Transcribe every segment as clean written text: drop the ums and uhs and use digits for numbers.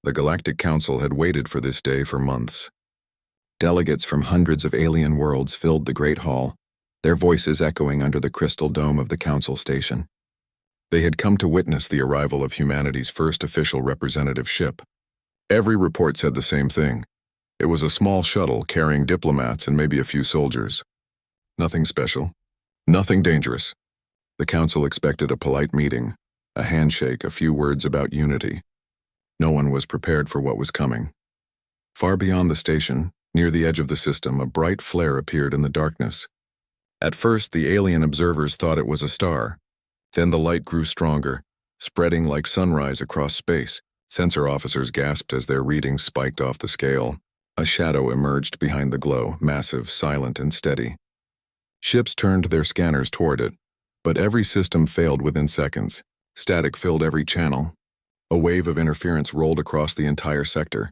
The Galactic Council had waited for this day for months. Delegates from hundreds of alien worlds filled the Great Hall, their voices echoing under the crystal dome of the Council Station. They had come to witness the arrival of humanity's first official representative ship. Every report said the same thing. It was a small shuttle carrying diplomats and maybe a few soldiers. Nothing special. Nothing dangerous. The Council expected a polite meeting, a handshake, a few words about unity. No one was prepared for what was coming. Far beyond the station, near the edge of the system, a bright flare appeared in the darkness. At first, the alien observers thought it was a star. Then the light grew stronger, spreading like sunrise across space. Sensor officers gasped as their readings spiked off the scale. A shadow emerged behind the glow, massive, silent, and steady. Ships turned their scanners toward it, but every system failed within seconds. Static filled every channel. A wave of interference rolled across the entire sector.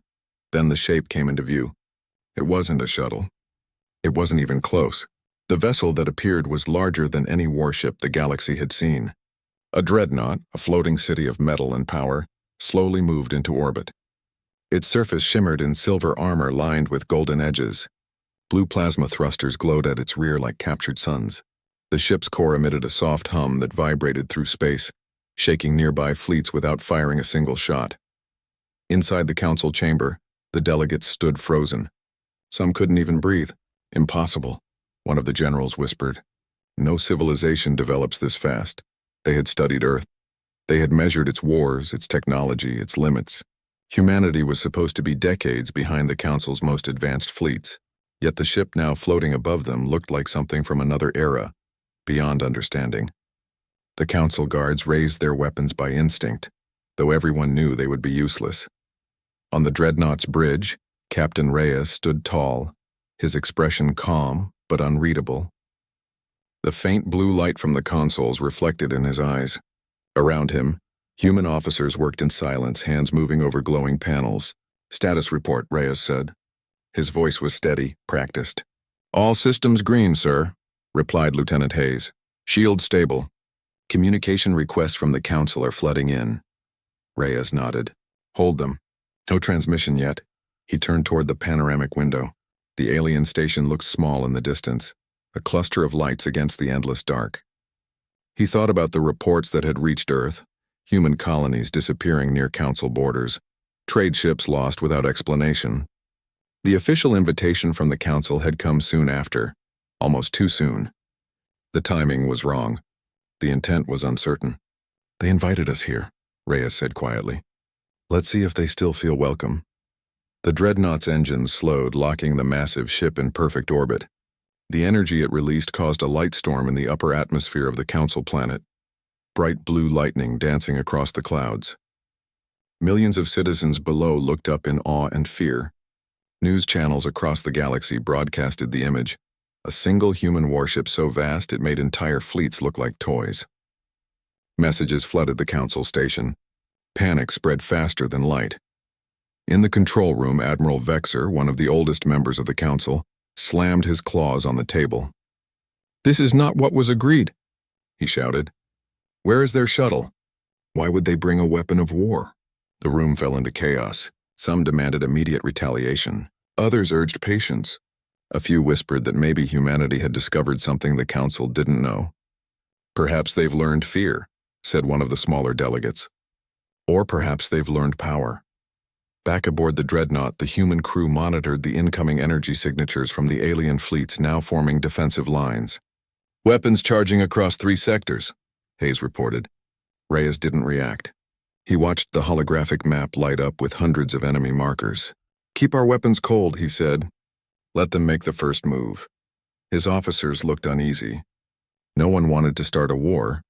Then the shape came into view. It wasn't a shuttle. It wasn't even close. The vessel that appeared was larger than any warship the galaxy had seen. A dreadnought, a floating city of metal and power, slowly moved into orbit. Its surface shimmered in silver armor lined with golden edges. Blue plasma thrusters glowed at its rear like captured suns. The ship's core emitted a soft hum that vibrated through space, shaking nearby fleets without firing a single shot. Inside the council chamber, the delegates stood frozen. Some couldn't even breathe. Impossible, one of the generals whispered. No civilization develops this fast. They had studied Earth. They had measured its wars, its technology, its limits. Humanity was supposed to be decades behind the Council's most advanced fleets, yet the ship now floating above them looked like something from another era, beyond understanding. The Council guards raised their weapons by instinct, though everyone knew they would be useless. On the Dreadnought's bridge, Captain Reyes stood tall, his expression calm but unreadable. The faint blue light from the consoles reflected in his eyes. Around him, human officers worked in silence, hands moving over glowing panels. "Status report," Reyes said. His voice was steady, practiced. "All systems green, sir," replied Lieutenant Hayes. "Shield stable. Communication requests from the Council are flooding in." Reyes nodded. "Hold them. No transmission yet." He turned toward the panoramic window. The alien station looked small in the distance, a cluster of lights against the endless dark. He thought about the reports that had reached Earth, human colonies disappearing near Council borders, trade ships lost without explanation. The official invitation from the Council had come soon after, almost too soon. The timing was wrong. The intent was uncertain. "They invited us here," Reyes said quietly. "Let's see if they still feel welcome." The Dreadnought's engines slowed, locking the massive ship in perfect orbit. The energy it released caused a light storm in the upper atmosphere of the Council planet, bright blue lightning dancing across the clouds. Millions of citizens below looked up in awe and fear. News channels across the galaxy broadcasted the image, a single human warship so vast it made entire fleets look like toys. Messages flooded the Council station. Panic spread faster than light. In the control room, Admiral Vexer, one of the oldest members of the Council, slammed his claws on the table. "This is not what was agreed," he shouted. "Where is their shuttle? Why would they bring a weapon of war?" The room fell into chaos. Some demanded immediate retaliation. Others urged patience. A few whispered that maybe humanity had discovered something the Council didn't know. "Perhaps they've learned fear," said one of the smaller delegates. "Or perhaps they've learned power." Back aboard the Dreadnought, the human crew monitored the incoming energy signatures from the alien fleets now forming defensive lines. "Weapons charging across 3 sectors, Hayes reported. Reyes didn't react. He watched the holographic map light up with hundreds of enemy markers. "Keep our weapons cold," he said. "Let them make the first move." His officers looked uneasy. No one wanted to start a war,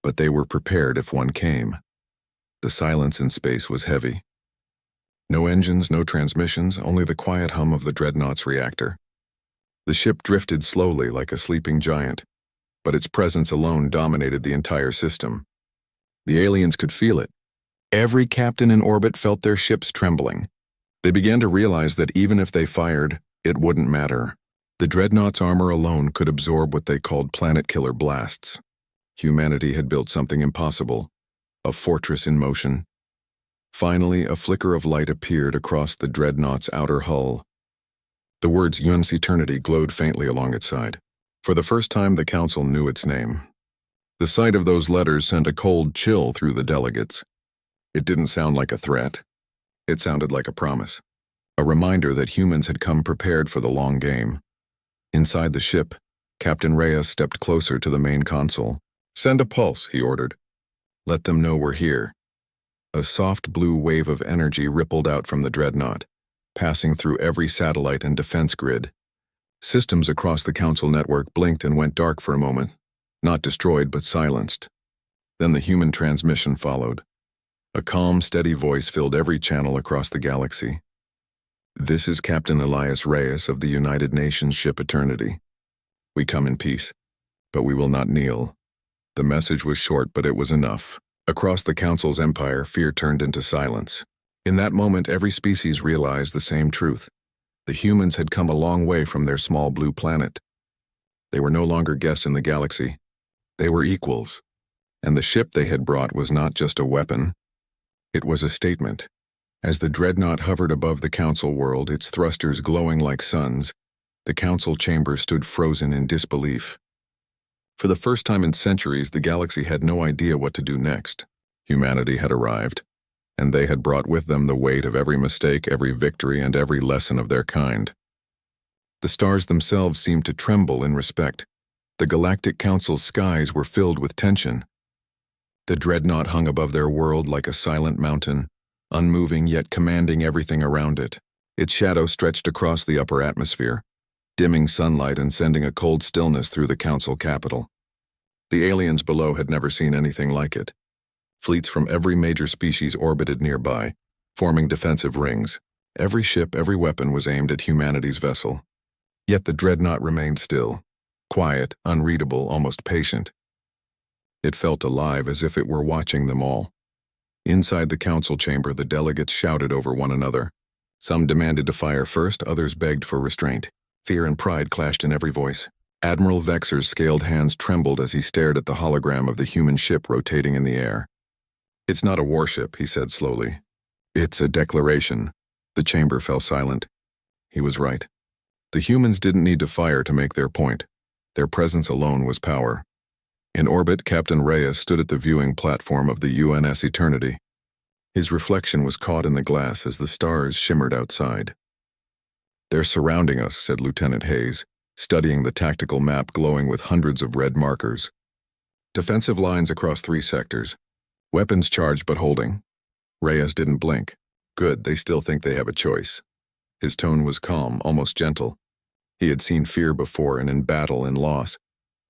but they were prepared if one came. The silence in space was heavy. No engines, no transmissions, only the quiet hum of the Dreadnought's reactor. The ship drifted slowly like a sleeping giant, but its presence alone dominated the entire system. The aliens could feel it. Every captain in orbit felt their ships trembling. They began to realize that even if they fired, it wouldn't matter. The Dreadnought's armor alone could absorb what they called planet-killer blasts. Humanity had built something impossible, a fortress in motion. Finally, a flicker of light appeared across the dreadnought's outer hull. The words Yun's Eternity glowed faintly along its side. For the first time, the council knew its name. The sight of those letters sent a cold chill through the delegates. It didn't sound like a threat. It sounded like a promise. A reminder that humans had come prepared for the long game. Inside the ship, Captain Reyes stepped closer to the main console. "Send a pulse," he ordered. "Let them know we're here." A soft blue wave of energy rippled out from the dreadnought, passing through every satellite and defense grid. Systems across the Council network blinked and went dark for a moment, not destroyed but silenced. Then the human transmission followed. A calm, steady voice filled every channel across the galaxy. "This is Captain Elias Reyes of the United Nations ship Eternity. We come in peace, but we will not kneel." The message was short, but it was enough. Across the Council's empire, fear turned into silence. In that moment, every species realized the same truth. The humans had come a long way from their small blue planet. They were no longer guests in the galaxy. They were equals. And the ship they had brought was not just a weapon. It was a statement. As the dreadnought hovered above the Council world, its thrusters glowing like suns, the Council chamber stood frozen in disbelief. For the first time in centuries, the galaxy had no idea what to do next. Humanity had arrived, and they had brought with them the weight of every mistake, every victory, and every lesson of their kind. The stars themselves seemed to tremble in respect. The Galactic Council's skies were filled with tension. The dreadnought hung above their world like a silent mountain, unmoving yet commanding everything around it. Its shadow stretched across the upper atmosphere, dimming sunlight and sending a cold stillness through the Council capital. The aliens below had never seen anything like it. Fleets from every major species orbited nearby, forming defensive rings. Every ship, every weapon was aimed at humanity's vessel. Yet the dreadnought remained still, quiet, unreadable, almost patient. It felt alive, as if it were watching them all. Inside the Council chamber, the delegates shouted over one another. Some demanded to fire first, others begged for restraint. Fear and pride clashed in every voice. Admiral Vexer's scaled hands trembled as he stared at the hologram of the human ship rotating in the air. "It's not a warship," he said slowly. "It's a declaration." The chamber fell silent. He was right. The humans didn't need to fire to make their point. Their presence alone was power. In orbit, Captain Reyes stood at the viewing platform of the UNS Eternity. His reflection was caught in the glass as the stars shimmered outside. "They're surrounding us," said Lieutenant Hayes, studying the tactical map glowing with hundreds of red markers. "Defensive lines across 3 sectors. Weapons charged but holding." Reyes didn't blink. "Good, they still think they have a choice." His tone was calm, almost gentle. He had seen fear before and in battle and loss,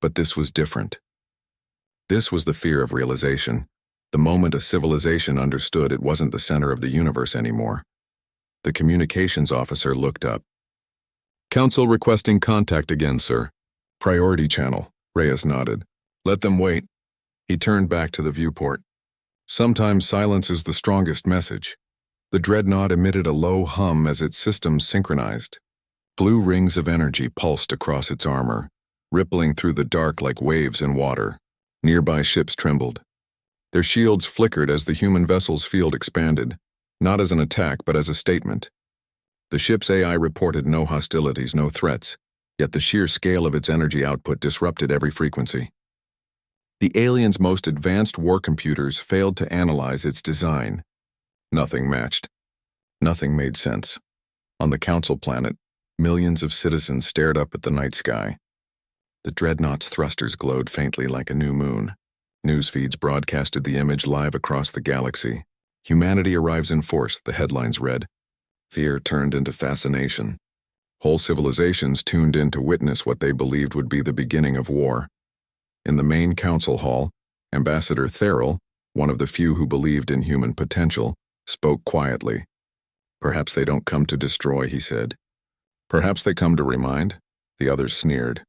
but this was different. This was the fear of realization. The moment a civilization understood it wasn't the center of the universe anymore. The communications officer looked up. "Council requesting contact again, sir." "Priority channel," Reyes nodded. "Let them wait." He turned back to the viewport. Sometimes silence is the strongest message. The dreadnought emitted a low hum as its systems synchronized. Blue rings of energy pulsed across its armor, rippling through the dark like waves in water. Nearby ships trembled. Their shields flickered as the human vessel's field expanded, not as an attack but as a statement. The ship's AI reported no hostilities, no threats, yet the sheer scale of its energy output disrupted every frequency. The aliens' most advanced war computers failed to analyze its design. Nothing matched. Nothing made sense. On the Council planet, millions of citizens stared up at the night sky. The dreadnought's thrusters glowed faintly like a new moon. News feeds broadcasted the image live across the galaxy. "Humanity arrives in force," the headlines read. Fear turned into fascination. Whole civilizations tuned in to witness what they believed would be the beginning of war. In the main council hall, Ambassador Therrell, one of the few who believed in human potential, spoke quietly. "Perhaps they don't come to destroy," he said. "Perhaps they come to remind," the others sneered.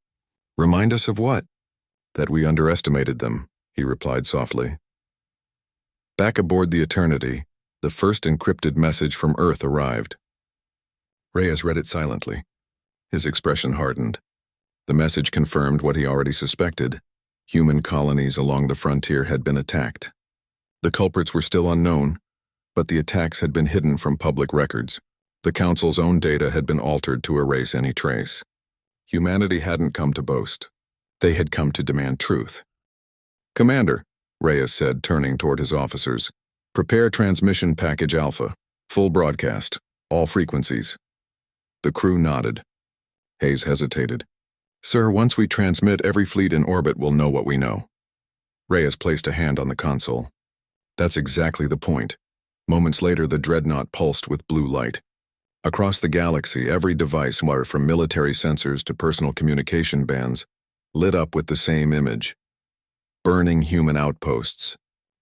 "Remind us of what?" "That we underestimated them," he replied softly. Back aboard the Eternity, the first encrypted message from Earth arrived. Reyes read it silently. His expression hardened. The message confirmed what he already suspected. Human colonies along the frontier had been attacked. The culprits were still unknown, But the attacks had been hidden from public records. The Council's own data had been altered to erase any trace. Humanity hadn't come to boast. They had come to demand truth. "Commander," Reyes said, turning toward his officers, "prepare transmission package Alpha. Full broadcast. All frequencies." The crew nodded. Hayes hesitated. "Sir, once we transmit, every fleet in orbit will know what we know." Reyes placed a hand on the console. "That's exactly the point." Moments later, the dreadnought pulsed with blue light. Across the galaxy, every device, from military sensors to personal communication bands, lit up with the same image. Burning human outposts,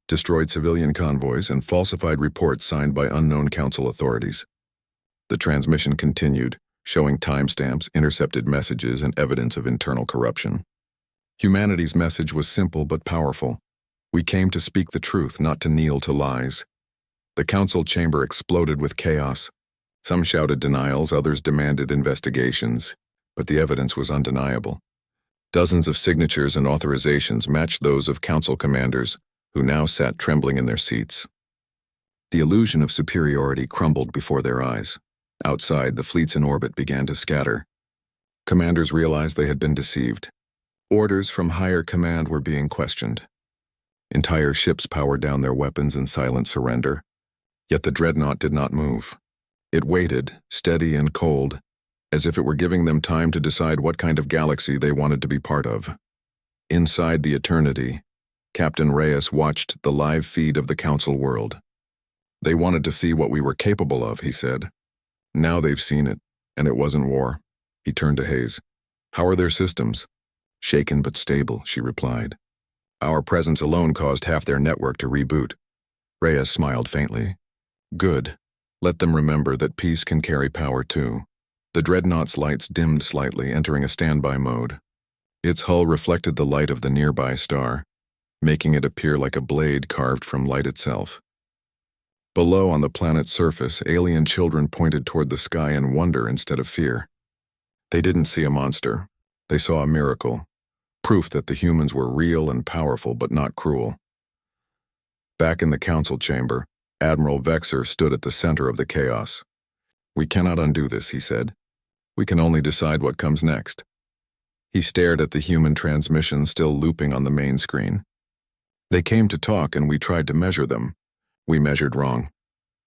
destroyed civilian convoys, and falsified reports signed by unknown Council authorities. The transmission continued, showing timestamps, intercepted messages, and evidence of internal corruption. Humanity's message was simple but powerful. We came to speak the truth, not to kneel to lies. The Council chamber exploded with chaos. Some shouted denials, others demanded investigations, but the evidence was undeniable. Dozens of signatures and authorizations matched those of Council commanders, who now sat trembling in their seats. The illusion of superiority crumbled before their eyes. Outside, the fleets in orbit began to scatter. Commanders realized they had been deceived. Orders from higher command were being questioned. Entire ships powered down their weapons in silent surrender. Yet the dreadnought did not move. It waited, steady and cold, as if it were giving them time to decide what kind of galaxy they wanted to be part of. Inside the eternity, Captain Reyes watched the live feed of the Council world. "They wanted to see what we were capable of," he said. "Now they've seen it, and it wasn't war." He turned to Hayes. "How are their systems?" "Shaken but stable," she replied. "Our presence alone caused half their network to reboot." Reyes smiled faintly. "Good. Let them remember that peace can carry power too." The dreadnought's lights dimmed slightly, entering a standby mode. Its hull reflected the light of the nearby star, making it appear like a blade carved from light itself. Below, on the planet's surface, alien children pointed toward the sky in wonder instead of fear. They didn't see a monster. They saw a miracle, proof that the humans were real and powerful but not cruel. Back in the Council chamber, Admiral Vexer stood at the center of the chaos. "We cannot undo this," he said. "We can only decide what comes next." He stared at the human transmission still looping on the main screen. "They came to talk and we tried to measure them. We measured wrong."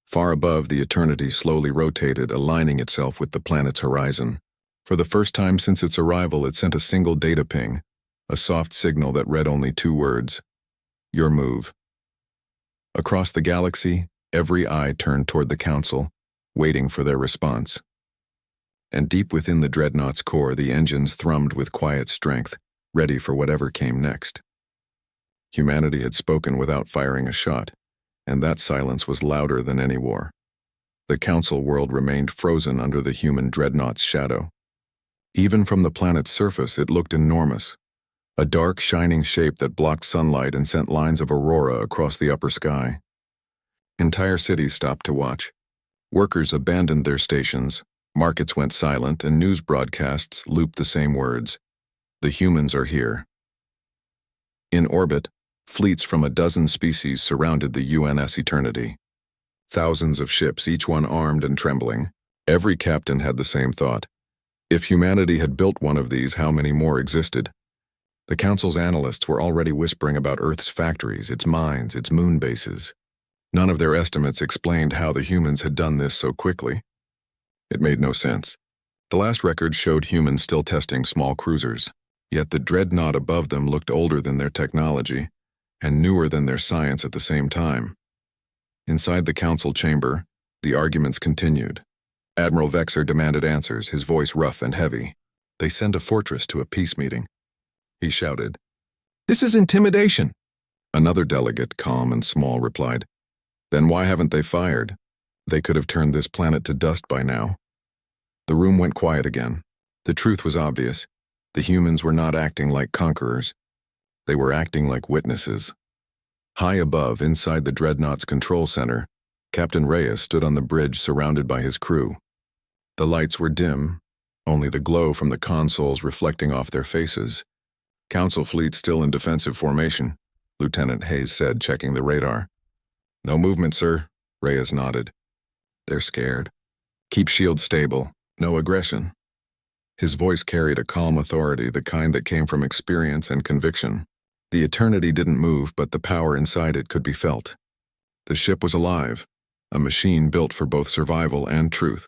Far above, the eternity slowly rotated, aligning itself with the planet's horizon. For the first time since its arrival, it sent a single data ping, a soft signal that read only 2 words: "Your move." Across the galaxy, every eye turned toward the Council, waiting for their response. And deep within the dreadnought's core, the engines thrummed with quiet strength, ready for whatever came next. Humanity had spoken without firing a shot, and that silence was louder than any war. The Council world remained frozen under the human dreadnought's shadow. Even from the planet's surface, it looked enormous, a dark, shining shape that blocked sunlight and sent lines of aurora across the upper sky. Entire cities stopped to watch. Workers abandoned their stations, markets went silent, and news broadcasts looped the same words: "The humans are here." In orbit, fleets from a dozen species surrounded the UNS Eternity. Thousands of ships, each one armed and trembling. Every captain had the same thought: if humanity had built one of these, how many more existed? The Council's analysts were already whispering about Earth's factories, its mines, its moon bases. None of their estimates explained how the humans had done this so quickly. It made no sense. The last records showed humans still testing small cruisers, yet the dreadnought above them looked older than their technology and newer than their science at the same time. Inside the Council chamber, the arguments continued. Admiral Vexer demanded answers, his voice rough and heavy. "They send a fortress to a peace meeting," he shouted. "This is intimidation." Another delegate, calm and small, replied, "Then why haven't they fired? They could have turned this planet to dust by now." The room went quiet again. The truth was obvious. The humans were not acting like conquerors. They were acting like witnesses. High above, inside the dreadnought's control center, Captain Reyes stood on the bridge surrounded by his crew. The lights were dim, only the glow from the consoles reflecting off their faces. "Council fleet still in defensive formation," Lieutenant Hayes said, checking the radar. "No movement, sir. Reyes nodded. They're scared. Keep shields stable. No aggression. His voice carried a calm authority, the kind that came from experience and conviction. The Eternity didn't move, but the power inside it could be felt. The ship was alive, a machine built for both survival and truth.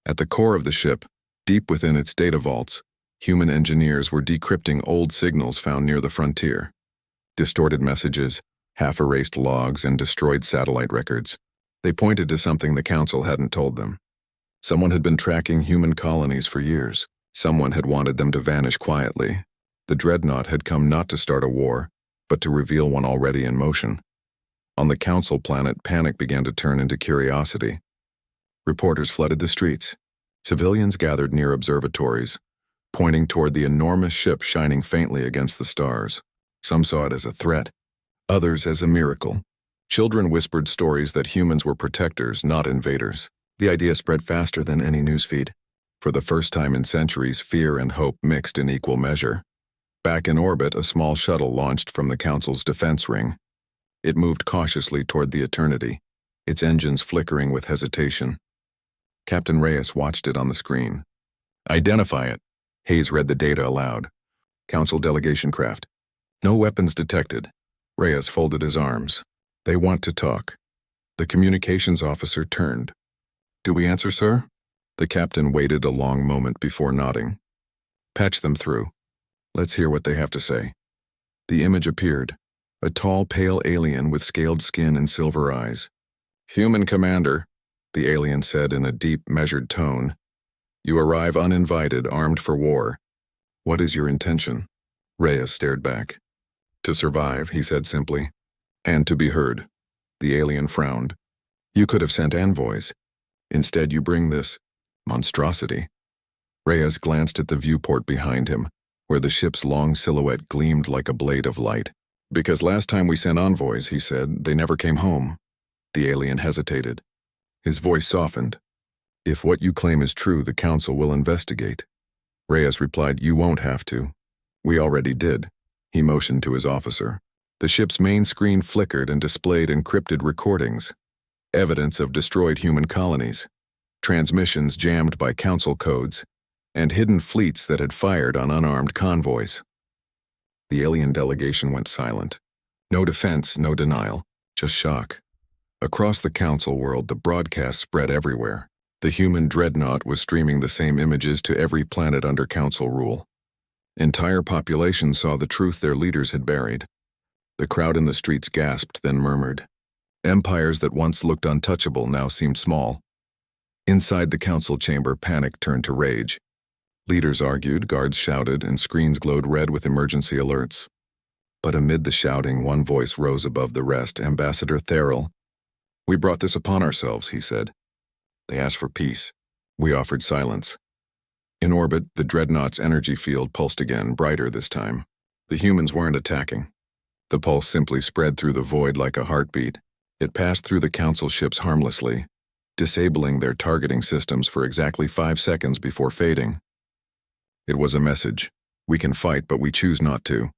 At the core of the ship, deep within its data vaults, human engineers were decrypting old signals found near the frontier. Distorted messages, half-erased logs, and destroyed satellite records. They pointed to something the Council hadn't told them. Someone had been tracking human colonies for years. Someone had wanted them to vanish quietly. The Dreadnought had come not to start a war, but to reveal one already in motion. On the Council planet, panic began to turn into curiosity. Reporters flooded the streets. Civilians gathered near observatories, pointing toward the enormous ship shining faintly against the stars. Some saw it as a threat, others as a miracle. Children whispered stories that humans were protectors, not invaders. The idea spread faster than any newsfeed. For the first time in centuries, fear and hope mixed in equal measure. Back in orbit, a small shuttle launched from the Council's defense ring. It moved cautiously toward the Eternity, its engines flickering with hesitation. Captain Reyes watched it on the screen. Identify it. Hayes read the data aloud. Council delegation craft. No weapons detected. Reyes folded his arms. They want to talk. The communications officer turned. Do we answer, sir? The captain waited a long moment before nodding. Patch them through. Let's hear what they have to say. The image appeared. A tall, pale alien with scaled skin and silver eyes. Human commander, the alien said in a deep, measured tone. You arrive uninvited, armed for war. What is your intention? Reyes stared back. To survive, he said simply. And to be heard. The alien frowned. You could have sent envoys. Instead, you bring this monstrosity. Reyes glanced at the viewport behind him, where the ship's long silhouette gleamed like a blade of light. Because last time we sent envoys, he said, they never came home. The alien hesitated. His voice softened. If what you claim is true, the Council will investigate. Reyes replied, you won't have to. We already did. He motioned to his officer. The ship's main screen flickered and displayed encrypted recordings. Evidence of destroyed human colonies, transmissions jammed by Council codes, and hidden fleets that had fired on unarmed convoys. The alien delegation went silent. No defense, no denial, just shock. Across the Council world, the broadcast spread everywhere. The human dreadnought was streaming the same images to every planet under Council rule. Entire populations saw the truth their leaders had buried. The crowd in the streets gasped, then murmured. Empires that once looked untouchable now seemed small. Inside the Council chamber, panic turned to rage. Leaders argued, guards shouted, and screens glowed red with emergency alerts. But amid the shouting, one voice rose above the rest, Ambassador Therrell. We brought this upon ourselves, he said. They asked for peace. We offered silence. In orbit, the dreadnought's energy field pulsed again, brighter this time. The humans weren't attacking. The pulse simply spread through the void like a heartbeat. It passed through the Council ships harmlessly, disabling their targeting systems for exactly 5 seconds before fading. It was a message. We can fight, but we choose not to.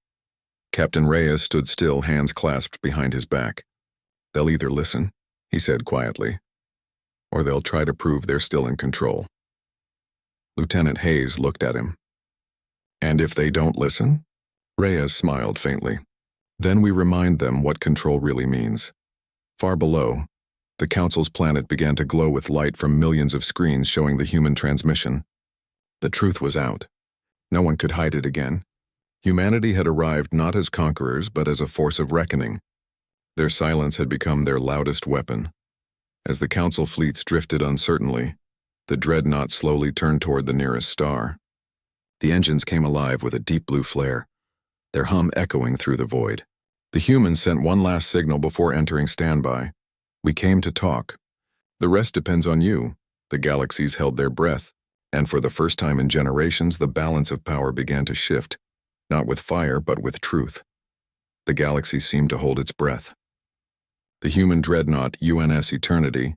Captain Reyes stood still, hands clasped behind his back. They'll either listen, he said quietly, or they'll try to prove they're still in control. Lieutenant Hayes looked at him. And if they don't listen? Reyes smiled faintly. Then we remind them what control really means. Far below, the Council's planet began to glow with light from millions of screens showing the human transmission. The truth was out. No one could hide it again. Humanity had arrived not as conquerors, but as a force of reckoning. Their silence had become their loudest weapon. As the Council fleets drifted uncertainly, the dreadnought slowly turned toward the nearest star. The engines came alive with a deep blue flare, their hum echoing through the void. The humans sent one last signal before entering standby. We came to talk. The rest depends on you. The galaxies held their breath, and for the first time in generations, the balance of power began to shift, not with fire, but with truth. The galaxy seemed to hold its breath. The human dreadnought, UNS Eternity,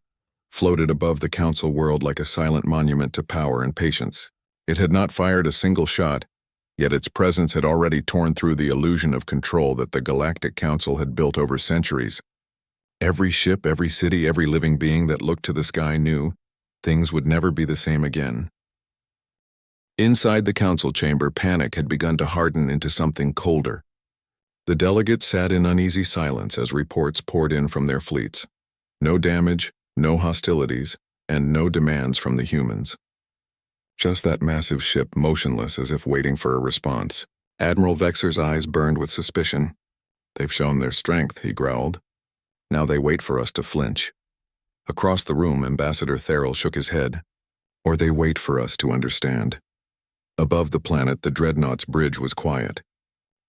floated above the Council world like a silent monument to power and patience. It had not fired a single shot, yet its presence had already torn through the illusion of control that the Galactic Council had built over centuries. Every ship, every city, every living being that looked to the sky knew things would never be the same again. Inside the council chamber, panic had begun to harden into something colder. The delegates sat in uneasy silence as reports poured in from their fleets. No damage, no hostilities, and no demands from the humans. Just that massive ship motionless as if waiting for a response. Admiral Vexer's eyes burned with suspicion. "They've shown their strength," he growled. "Now they wait for us to flinch." Across the room, Ambassador Therrell shook his head. "Or they wait for us to understand." Above the planet, the Dreadnought's bridge was quiet.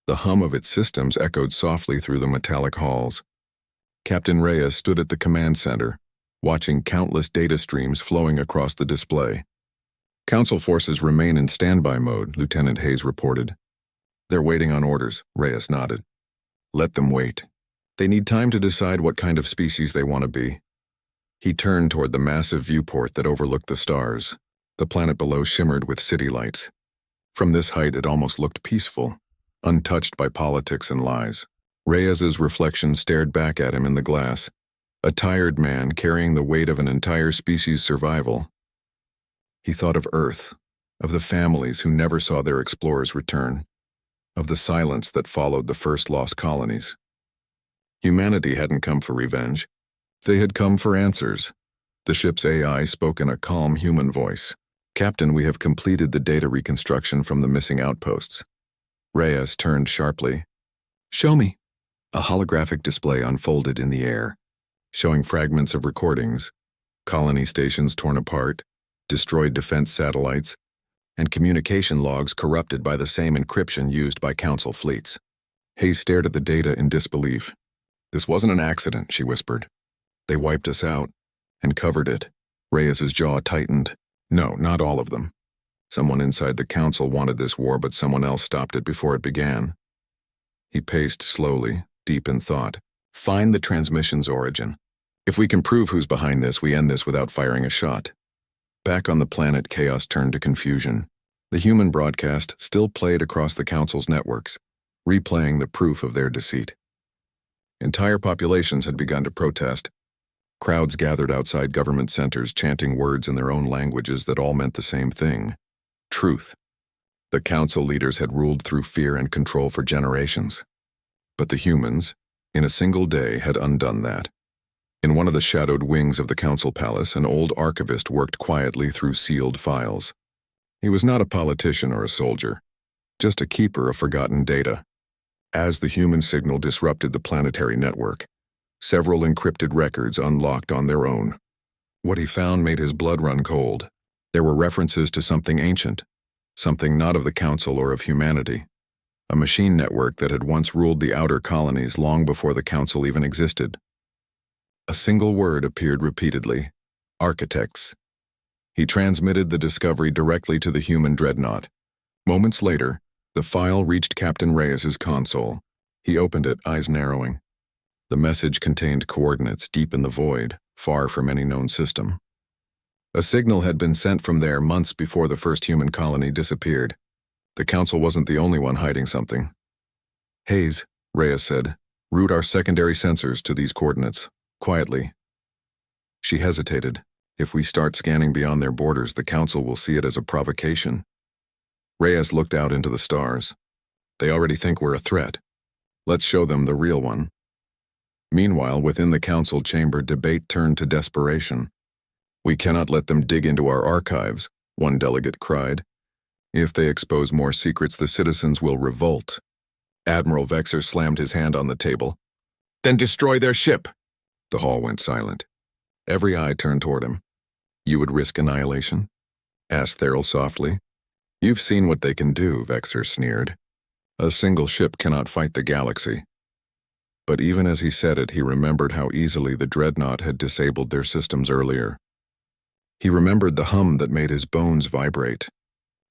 The hum of its systems echoed softly through the metallic halls. Captain Reyes stood at the command center, watching countless data streams flowing across the display. "Council forces remain in standby mode," Lieutenant Hayes reported. "They're waiting on orders," Reyes nodded. "Let them wait. They need time to decide what kind of species they want to be." He turned toward the massive viewport that overlooked the stars. The planet below shimmered with city lights. From this height, it almost looked peaceful, untouched by politics and lies. Reyes's reflection stared back at him in the glass, a tired man carrying the weight of an entire species' survival. He thought of Earth, of the families who never saw their explorers return, of the silence that followed the first lost colonies. Humanity hadn't come for revenge. They had come for answers. The ship's AI spoke in a calm human voice. "Captain, we have completed the data reconstruction from the missing outposts." Reyes turned sharply. "Show me." A holographic display unfolded in the air, showing fragments of recordings, colony stations torn apart, destroyed defense satellites, and communication logs corrupted by the same encryption used by Council fleets. Hayes stared at the data in disbelief. "This wasn't an accident," she whispered. "They wiped us out and covered it." Reyes's jaw tightened. "No, not all of them. Someone inside the Council wanted this war, but someone else stopped it before it began." He paced slowly, deep in thought. "Find the transmission's origin. If we can prove who's behind this, we end this without firing a shot." Back on the planet, chaos turned to confusion. The human broadcast still played across the Council's networks, replaying the proof of their deceit. Entire populations had begun to protest. Crowds gathered outside government centers, chanting words in their own languages that all meant the same thing: truth. The Council leaders had ruled through fear and control for generations. But the humans, in a single day, had undone that. In one of the shadowed wings of the Council Palace, an old archivist worked quietly through sealed files. He was not a politician or a soldier, just a keeper of forgotten data. As the human signal disrupted the planetary network, several encrypted records unlocked on their own. What he found made his blood run cold. There were references to something ancient, something not of the Council or of humanity. A machine network that had once ruled the outer colonies long before the Council even existed. A single word appeared repeatedly: architects. He transmitted the discovery directly to the human dreadnought. Moments later, the file reached Captain Reyes's console. He opened it, eyes narrowing. The message contained coordinates deep in the void, far from any known system. A signal had been sent from there months before the first human colony disappeared. The Council wasn't the only one hiding something. "Hayes," Reyes said, "route our secondary sensors to these coordinates, quietly." She hesitated. "If we start scanning beyond their borders, the Council will see it as a provocation." Reyes looked out into the stars. "They already think we're a threat. Let's show them the real one." Meanwhile, within the Council chamber, debate turned to desperation. "We cannot let them dig into our archives," one delegate cried. "If they expose more secrets, the citizens will revolt." Admiral Vexer slammed his hand on the table. "Then destroy their ship!" The hall went silent. Every eye turned toward him. "You would risk annihilation?" asked Therrell softly. "You've seen what they can do," Vexer sneered. "A single ship cannot fight the galaxy." But even as he said it, he remembered how easily the dreadnought had disabled their systems earlier. He remembered the hum that made his bones vibrate.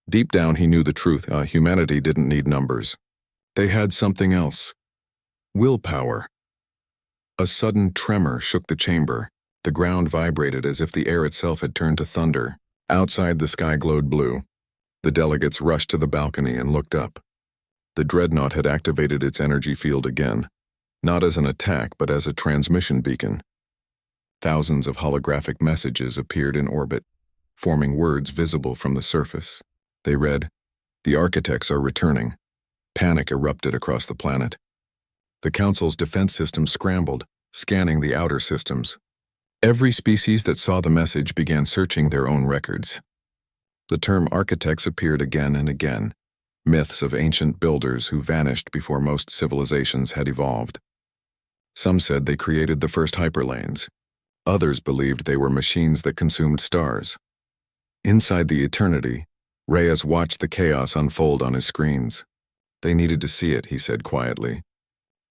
Deep down he knew the truth. Humanity didn't need numbers. They had something else. Willpower. A sudden tremor shook the chamber. The ground vibrated as if the air itself had turned to thunder. Outside, the sky glowed blue. The delegates rushed to the balcony and looked up. The dreadnought had activated its energy field again. not as an attack but as a transmission beacon. Thousands of holographic messages appeared in orbit, forming words visible from the surface. They read, "The architects are returning." Panic erupted across the planet. The Council's defense systems scrambled, scanning the outer systems. Every species that saw the message began searching their own records. The term architects appeared again and again, myths of ancient builders who vanished before most civilizations had evolved. Some said they created the first hyperlanes. Others believed they were machines that consumed stars. Inside the eternity, Reyes watched the chaos unfold on his screens. "They needed to see it," he said quietly.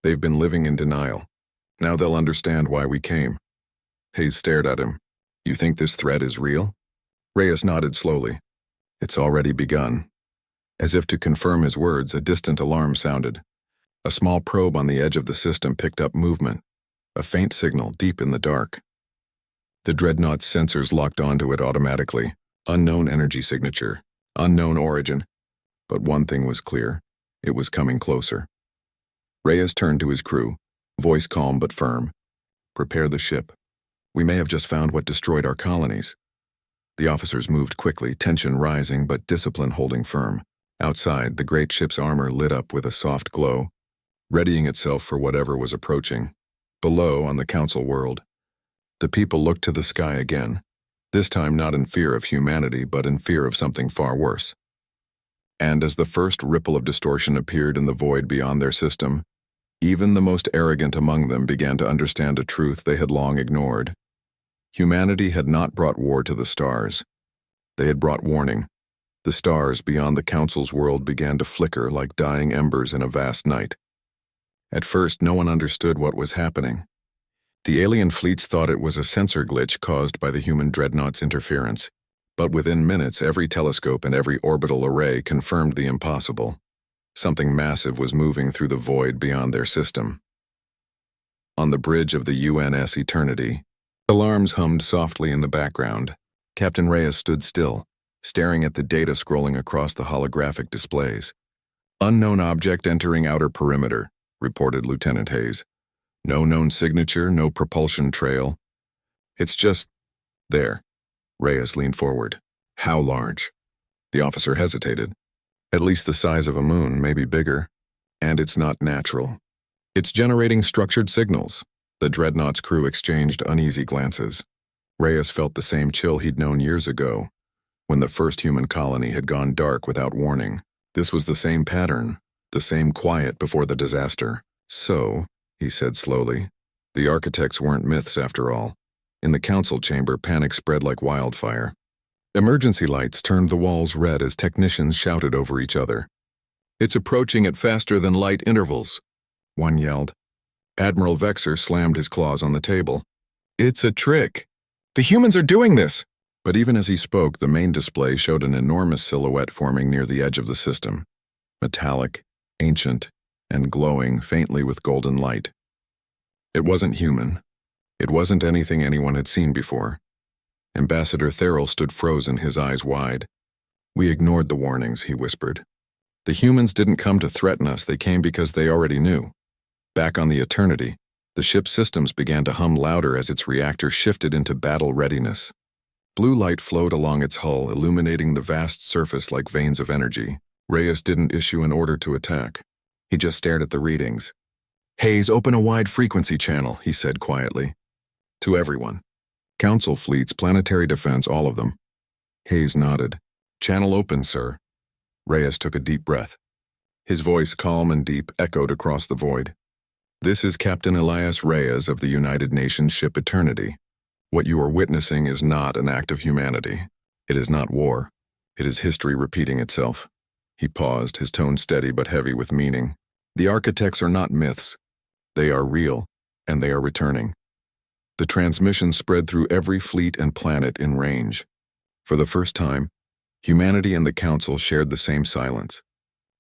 "They've been living in denial. Now they'll understand why we came." Hayes stared at him. "You think this threat is real?" Reyes nodded slowly. "It's already begun." As if to confirm his words, a distant alarm sounded. A small probe on the edge of the system picked up movement, a faint signal deep in the dark. The dreadnought's sensors locked onto it automatically. Unknown energy signature, unknown origin. But one thing was clear. It was coming closer. Reyes turned to his crew, voice calm but firm. "Prepare the ship. We may have just found what destroyed our colonies." The officers moved quickly, tension rising but discipline holding firm. Outside, the great ship's armor lit up with a soft glow, readying itself for whatever was approaching. Below, on the Council world, the people looked to the sky again, this time not in fear of humanity but in fear of something far worse. And as the first ripple of distortion appeared in the void beyond their system, even the most arrogant among them began to understand a truth they had long ignored. Humanity had not brought war to the stars. They had brought warning. The stars beyond the Council's world began to flicker like dying embers in a vast night. At first, no one understood what was happening. The alien fleets thought it was a sensor glitch caused by the human dreadnought's interference. But within minutes, every telescope and every orbital array confirmed the impossible. Something massive was moving through the void beyond their system. On the bridge of the UNS Eternity, alarms hummed softly in the background. Captain Reyes stood still, staring at the data scrolling across the holographic displays. "Unknown object entering outer perimeter," reported Lieutenant Hayes. "No known signature, no propulsion trail. It's just there." Reyes leaned forward. "How large?" The officer hesitated. "At least the size of a moon, maybe bigger. And it's not natural. It's generating structured signals." The dreadnought's crew exchanged uneasy glances. Reyes felt the same chill he'd known years ago, when the first human colony had gone dark without warning. This was the same pattern, the same quiet before the disaster. "So," he said slowly, "the architects weren't myths after all." In the Council chamber, panic spread like wildfire. Emergency lights turned the walls red as technicians shouted over each other. "It's approaching at faster than light intervals," one yelled. Admiral Vexer slammed his claws on the table. "It's a trick. The humans are doing this!" But even as he spoke, the main display showed an enormous silhouette forming near the edge of the system. Metallic, ancient, and glowing faintly with golden light. It wasn't human. It wasn't anything anyone had seen before. Ambassador Therrell stood frozen, his eyes wide. "We ignored the warnings," he whispered. "The humans didn't come to threaten us, they came because they already knew." Back on the Eternity, the ship's systems began to hum louder as its reactor shifted into battle readiness. Blue light flowed along its hull, illuminating the vast surface like veins of energy. Reyes didn't issue an order to attack. He just stared at the readings. "Hayes, open a wide frequency channel," he said quietly. To everyone. "Council fleets, planetary defense, all of them." Hayes nodded. "Channel open, sir." Reyes took a deep breath. His voice, calm and deep, echoed across the void. "This is Captain Elias Reyes of the United Nations ship Eternity. What you are witnessing is not an act of humanity. It is not war. It is history repeating itself." He paused, his tone steady but heavy with meaning. "The architects are not myths. They are real, and they are returning." The transmission spread through every fleet and planet in range. For the first time, humanity and the Council shared the same silence.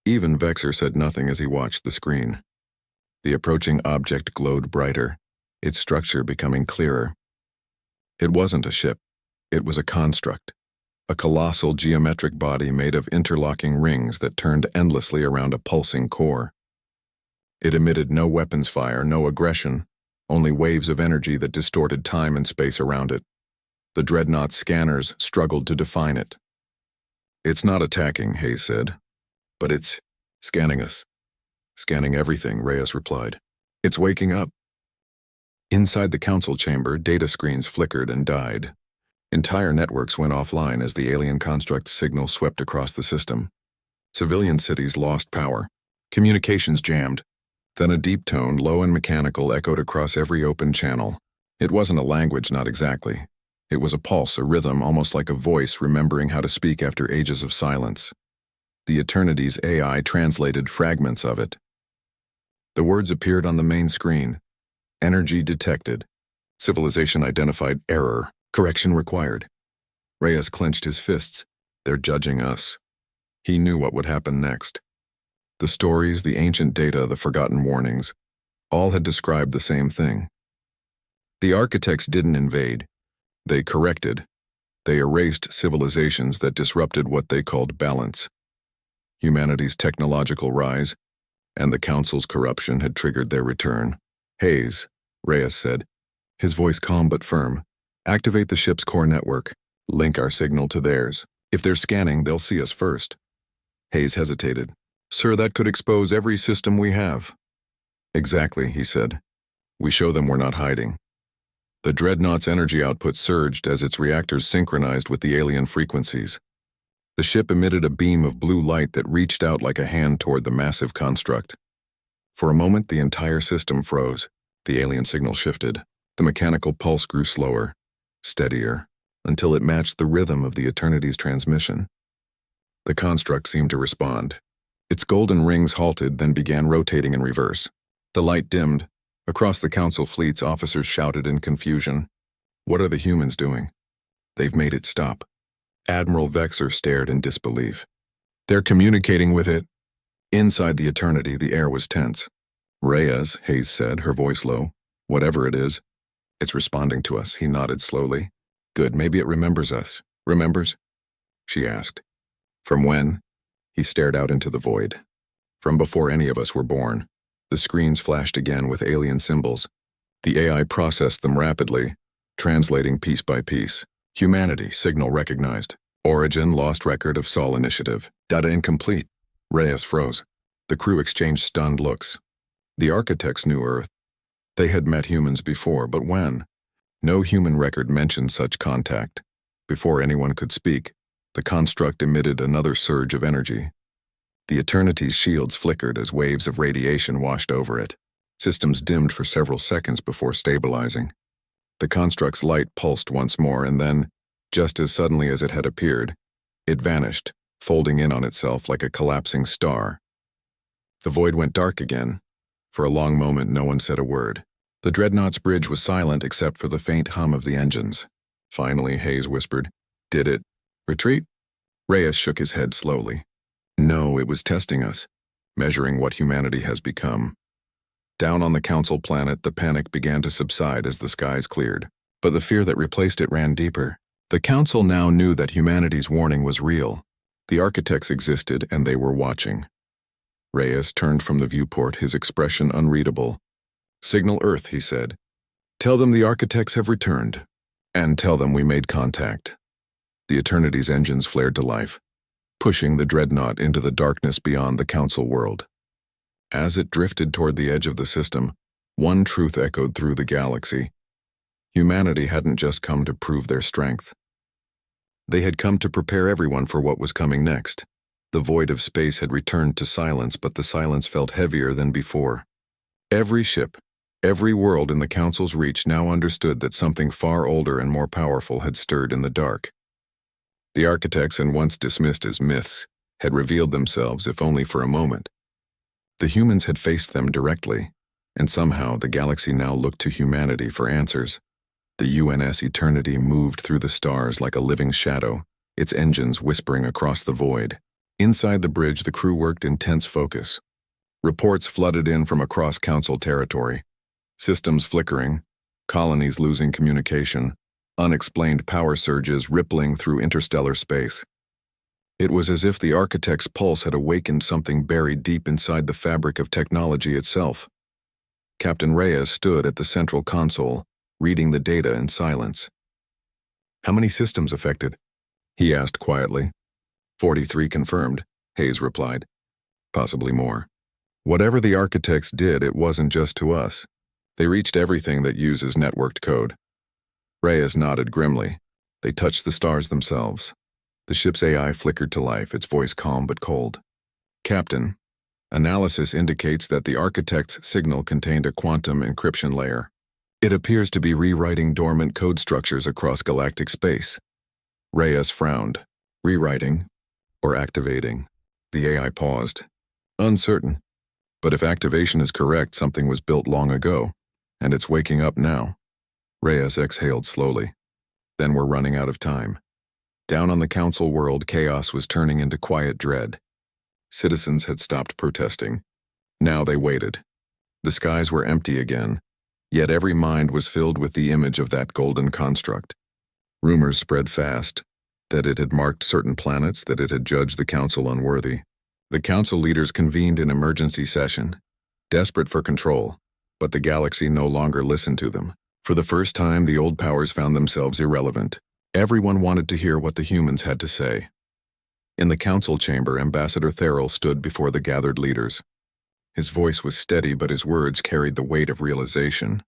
Even Vexer said nothing as he watched the screen. The approaching object glowed brighter, its structure becoming clearer. It wasn't a ship. It was a construct, a colossal geometric body made of interlocking rings that turned endlessly around a pulsing core. It emitted no weapons fire, no aggression, only waves of energy that distorted time and space around it. The dreadnought's scanners struggled to define it. "It's not attacking," Hayes said, "but it's scanning us." "Scanning everything," Reyes replied. "It's waking up." Inside the council chamber, data screens flickered and died. Entire networks went offline as the alien construct's signal swept across the system. Civilian cities lost power. Communications jammed. Then a deep tone, low and mechanical, echoed across every open channel. It wasn't a language, not exactly. It was a pulse, a rhythm, almost like a voice remembering how to speak after ages of silence. The Eternity's AI translated fragments of it. The words appeared on the main screen. Energy detected. Civilization identified error. Correction required. Reyes clenched his fists. They're judging us. He knew what would happen next. The stories, the ancient data, the forgotten warnings, all had described the same thing. The architects didn't invade. They corrected. They erased civilizations that disrupted what they called balance. Humanity's technological rise and the Council's corruption had triggered their return. "Hayes," Reyes said, his voice calm but firm, "activate the ship's core network. Link our signal to theirs. If they're scanning, they'll see us first." Hayes hesitated. "Sir, that could expose every system we have." "Exactly," he said. "We show them we're not hiding." The dreadnought's energy output surged as its reactors synchronized with the alien frequencies. The ship emitted a beam of blue light that reached out like a hand toward the massive construct. For a moment, the entire system froze. The alien signal shifted. The mechanical pulse grew slower, steadier, until it matched the rhythm of the Eternity's transmission. The construct seemed to respond. Its golden rings halted, then began rotating in reverse. The light dimmed. Across the Council fleets, officers shouted in confusion. "What are the humans doing?" "They've made it stop." Admiral Vexer stared in disbelief. "They're communicating with it." Inside the Eternity, the air was tense. "Reyes," Hayes said, her voice low. "Whatever it is, it's responding to us." He nodded slowly. "Good, maybe it remembers us." "Remembers?" she asked. "From when?" He stared out into the void. "From before any of us were born." The screens flashed again with alien symbols. The AI processed them rapidly, translating piece by piece. Humanity, signal recognized. Origin, lost record of Sol initiative. Data incomplete. Reyes froze. The crew exchanged stunned looks. The architects knew Earth. They had met humans before, but when? No human record mentioned such contact. Before anyone could speak, the construct emitted another surge of energy. The Eternity's shields flickered as waves of radiation washed over it. Systems dimmed for several seconds before stabilizing. The construct's light pulsed once more, and then, just as suddenly as it had appeared, it vanished, folding in on itself like a collapsing star. The void went dark again. For a long moment, no one said a word. The dreadnought's bridge was silent except for the faint hum of the engines. Finally, Hayes whispered, "Did it retreat?" Reyes shook his head slowly. "No, it was testing us, measuring what humanity has become." Down on the Council planet, the panic began to subside as the skies cleared. But the fear that replaced it ran deeper. The Council now knew that humanity's warning was real. The architects existed, and they were watching. Reyes turned from the viewport, his expression unreadable. "Signal Earth," he said. "Tell them the architects have returned. And tell them we made contact." The Eternity's engines flared to life, pushing the dreadnought into the darkness beyond the Council world. As it drifted toward the edge of the system, one truth echoed through the galaxy. Humanity hadn't just come to prove their strength. They had come to prepare everyone for what was coming next. The void of space had returned to silence, but the silence felt heavier than before. Every ship, every world in the Council's reach now understood that something far older and more powerful had stirred in the dark. The architects, and once dismissed as myths, had revealed themselves, if only for a moment. The humans had faced them directly, and somehow the galaxy now looked to humanity for answers. The UNS Eternity moved through the stars like a living shadow, its engines whispering across the void. Inside the bridge, the crew worked in tense focus. Reports flooded in from across Council territory. Systems flickering, colonies losing communication, unexplained power surges rippling through interstellar space. It was as if the architect's pulse had awakened something buried deep inside the fabric of technology itself. Captain Reyes stood at the central console, reading the data in silence. "How many systems affected?" he asked quietly. 43 confirmed, Hayes replied. "Possibly more. Whatever the architects did, it wasn't just to us. They reached everything that uses networked code." Reyes nodded grimly. They touched the stars themselves. The ship's AI flickered to life, its voice calm but cold. "Captain, analysis indicates that the architect's signal contained a quantum encryption layer. It appears to be rewriting dormant code structures across galactic space." Reyes frowned. "Rewriting or activating?" The AI paused. "Uncertain. But if activation is correct, something was built long ago, and it's waking up now." Reyes exhaled slowly. "Then we're running out of time." Down on the council world, chaos was turning into quiet dread. Citizens had stopped protesting. Now they waited. The skies were empty again, yet every mind was filled with the image of that golden construct. Rumors spread fast, that it had marked certain planets, that it had judged the council unworthy. The council leaders convened in emergency session, desperate for control, but the galaxy no longer listened to them. For the first time, the old powers found themselves irrelevant. Everyone wanted to hear what the humans had to say. In the council chamber, Ambassador Therrell stood before the gathered leaders. His voice was steady, but his words carried the weight of realization.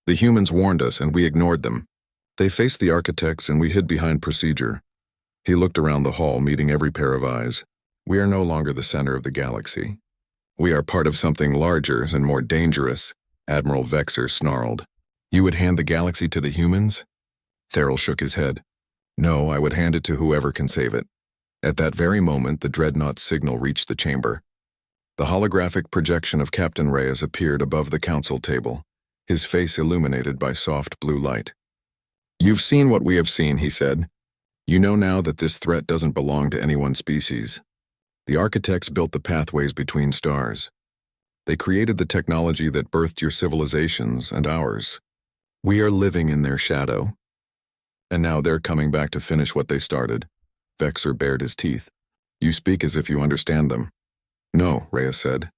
"The humans warned us, and we ignored them. They faced the architects, and we hid behind procedure." He looked around the hall, meeting every pair of eyes. "We are no longer the center of the galaxy. We are part of something larger and more dangerous," Admiral Vexer snarled. "You would hand the galaxy to the humans?" Therrell shook his head. "No, I would hand it to whoever can save it." At that very moment, the dreadnought's signal reached the chamber. The holographic projection of Captain Reyes appeared above the council table, his face illuminated by soft blue light. "You've seen what we have seen," he said. "You know now that this threat doesn't belong to any one species. The architects built the pathways between stars. They created the technology that birthed your civilizations and ours. We are living in their shadow. And now they're coming back to finish what they started." Vexer bared his teeth. "You speak as if you understand them." "No," Reyes said.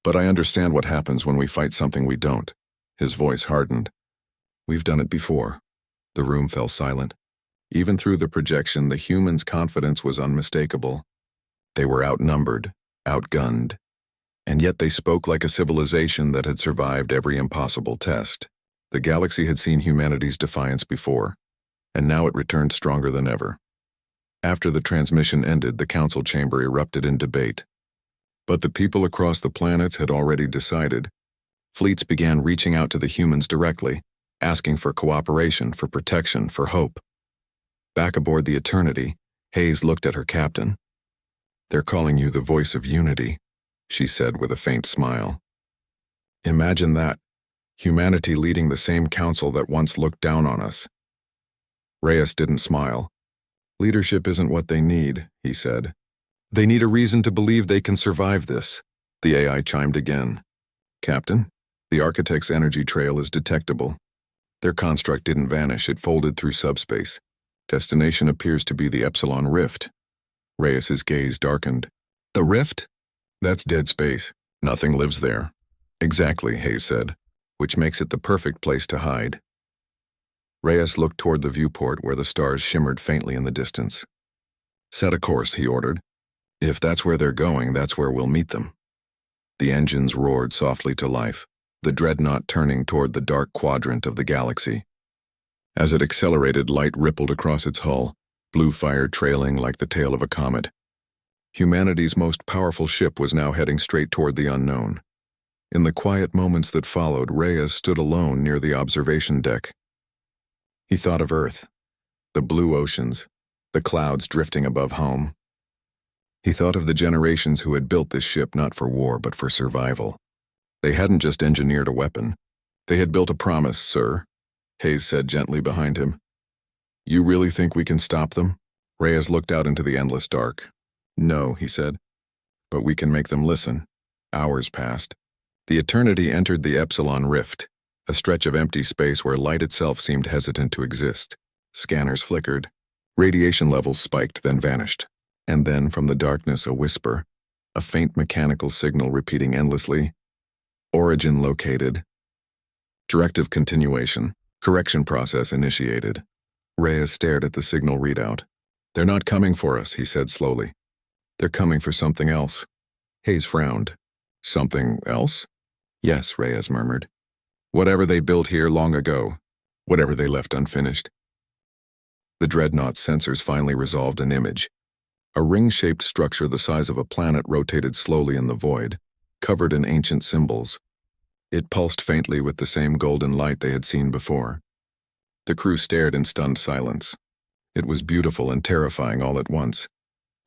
"But I understand what happens when we fight something we don't." His voice hardened. "We've done it before." The room fell silent. Even through the projection, the humans' confidence was unmistakable. They were outnumbered, outgunned, and yet they spoke like a civilization that had survived every impossible test. The galaxy had seen humanity's defiance before, and now it returned stronger than ever. After the transmission ended, the council chamber erupted in debate. But the people across the planets had already decided. Fleets began reaching out to the humans directly, asking for cooperation, for protection, for hope. Back aboard the Eternity, Hayes looked at her captain. "They're calling you the voice of unity," she said with a faint smile. "Imagine that, humanity leading the same council that once looked down on us." Reyes didn't smile. "Leadership isn't what they need," he said. "They need a reason to believe they can survive this." The AI chimed again. "Captain, the architect's energy trail is detectable. Their construct didn't vanish, it folded through subspace. Destination appears to be the Epsilon Rift." Reyes's gaze darkened. "The Rift? That's dead space. Nothing lives there." "Exactly," Hayes said, "which makes it the perfect place to hide." Reyes looked toward the viewport where the stars shimmered faintly in the distance. "Set a course," he ordered. "If that's where they're going, that's where we'll meet them." The engines roared softly to life, the dreadnought turning toward the dark quadrant of the galaxy. As it accelerated, light rippled across its hull, blue fire trailing like the tail of a comet. Humanity's most powerful ship was now heading straight toward the unknown. In the quiet moments that followed, Reyes stood alone near the observation deck. He thought of Earth, the blue oceans, the clouds drifting above home. He thought of the generations who had built this ship not for war but for survival. They hadn't just engineered a weapon. They had built a promise, sir, Hayes said gently behind him. "You really think we can stop them?" Reyes looked out into the endless dark. "No," he said, "but we can make them listen." Hours passed. The Eternity entered the Epsilon Rift, a stretch of empty space where light itself seemed hesitant to exist. Scanners flickered. Radiation levels spiked, then vanished. And then, from the darkness, a whisper, a faint mechanical signal repeating endlessly, "Origin located. Directive continuation. Correction process initiated." Reyes stared at the signal readout. "They're not coming for us," he said slowly. "They're coming for something else." Hayes frowned. "Something else?" "Yes," Reyes murmured. "Whatever they built here long ago. Whatever they left unfinished." The dreadnought's sensors finally resolved an image. A ring-shaped structure the size of a planet rotated slowly in the void, covered in ancient symbols. It pulsed faintly with the same golden light they had seen before. The crew stared in stunned silence. It was beautiful and terrifying all at once,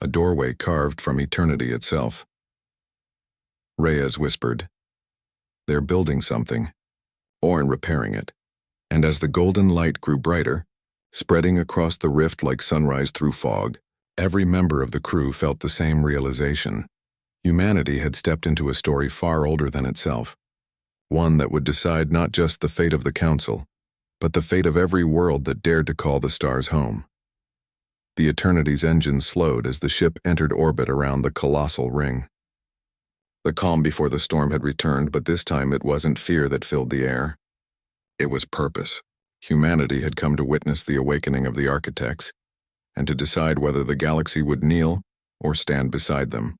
a doorway carved from eternity itself. Reyes whispered, "They're building something, or repairing it." And as the golden light grew brighter, spreading across the rift like sunrise through fog, every member of the crew felt the same realization. Humanity had stepped into a story far older than itself, one that would decide not just the fate of the Council, but the fate of every world that dared to call the stars home. The Eternity's engines slowed as the ship entered orbit around the colossal ring. The calm before the storm had returned, but this time it wasn't fear that filled the air. It was purpose. Humanity had come to witness the awakening of the architects, and to decide whether the galaxy would kneel or stand beside them.